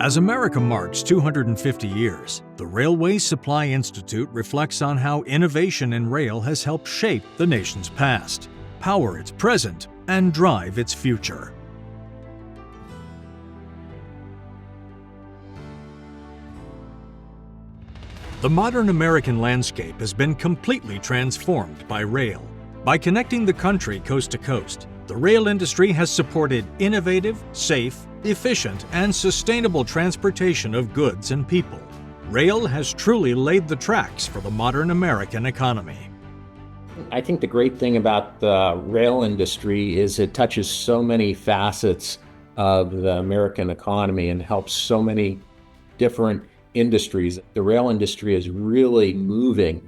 As America marks 250 years, the Railway Supply Institute reflects on how innovation in rail has helped shape the nation's past, power its present, and drive its future. The modern American landscape has been completely transformed by rail. By connecting the country coast to coast, the rail industry has supported innovative, safe, efficient, and sustainable transportation of goods and people. Rail has truly laid the tracks for the modern American economy. I think the great thing about the rail industry is it touches so many facets of the American economy and helps so many different industries. The rail industry is really moving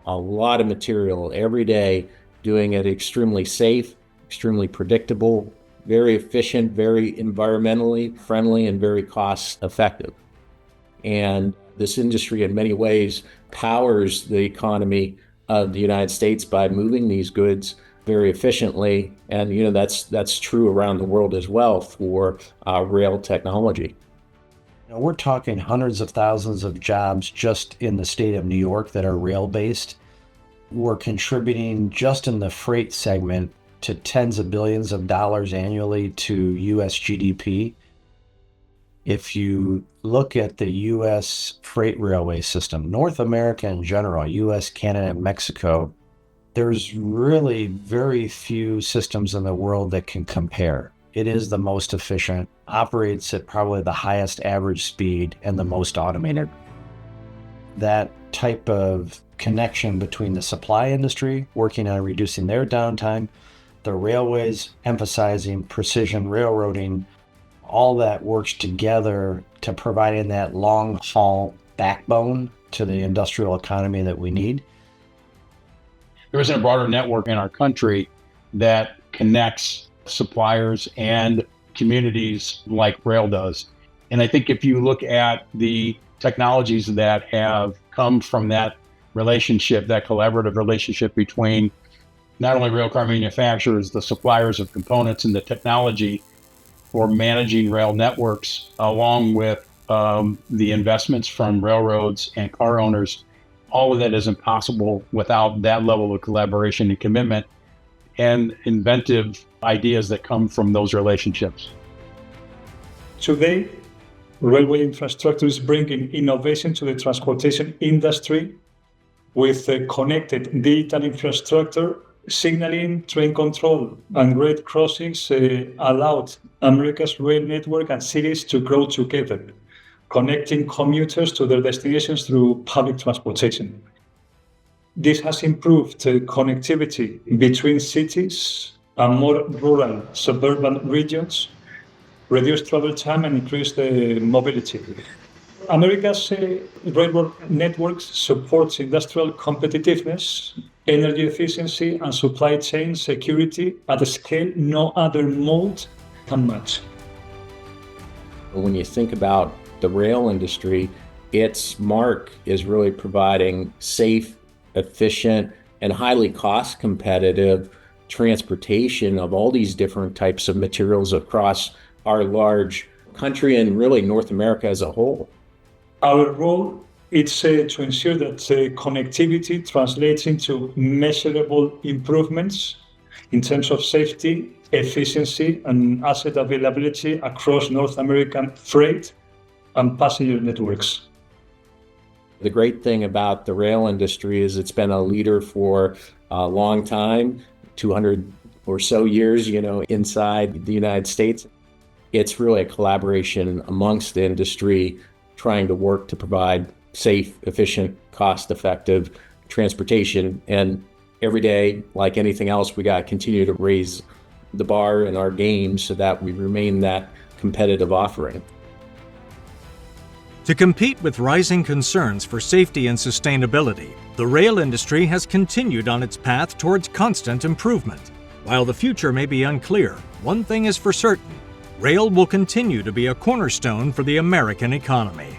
a lot of material every day, doing it extremely safe, extremely predictable, very efficient, very environmentally friendly, and very cost effective. And this industry in many ways powers the economy of the United States by moving these goods very efficiently. And that's true around the world as well for rail technology. We're talking hundreds of thousands of jobs just in the state of New York that are rail-based. We're contributing just in the freight segment to tens of billions of dollars annually to U.S. GDP. If you look at the U.S. freight railway system, North America in general, U.S., Canada, and Mexico, there's really very few systems in the world that can compare. It is the most efficient, operates at probably the highest average speed, and the most automated. That type of connection between the supply industry, working on reducing their downtime, the railways emphasizing precision railroading, all that works together to providing that long-haul backbone to the industrial economy that we need. There isn't a broader network in our country that connects suppliers and communities like rail does. And I think if you look at the technologies that have come from that relationship, that collaborative relationship between not only railcar manufacturers, the suppliers of components, and the technology for managing rail networks, along with the investments from railroads and car owners, all of that isn't possible without that level of collaboration and commitment and inventive ideas that come from those relationships. Today, railway infrastructure is bringing innovation to the transportation industry with connected digital infrastructure. Signaling, train control, and grade crossings allowed America's rail network and cities to grow together, connecting commuters to their destinations through public transportation. This has improved connectivity between cities and more rural suburban regions, reduced travel time, and increased mobility. America's railroad networks supports industrial competitiveness, energy efficiency, and supply chain security at a scale no other mode can match. When you think about the rail industry, its mark is really providing safe, efficient, and highly cost competitive transportation of all these different types of materials across our large country and really North America as a whole. Our role is to ensure that connectivity translates into measurable improvements in terms of safety, efficiency, and asset availability across North American freight and passenger networks. The great thing about the rail industry is it's been a leader for a long time, 200 or so years, inside the United States. It's really a collaboration amongst the industry trying to work to provide safe, efficient, cost-effective transportation. And every day, like anything else, we got to continue to raise the bar in our game so that we remain that competitive offering. To compete with rising concerns for safety and sustainability, the rail industry has continued on its path towards constant improvement. While the future may be unclear, one thing is for certain: rail will continue to be a cornerstone for the American economy.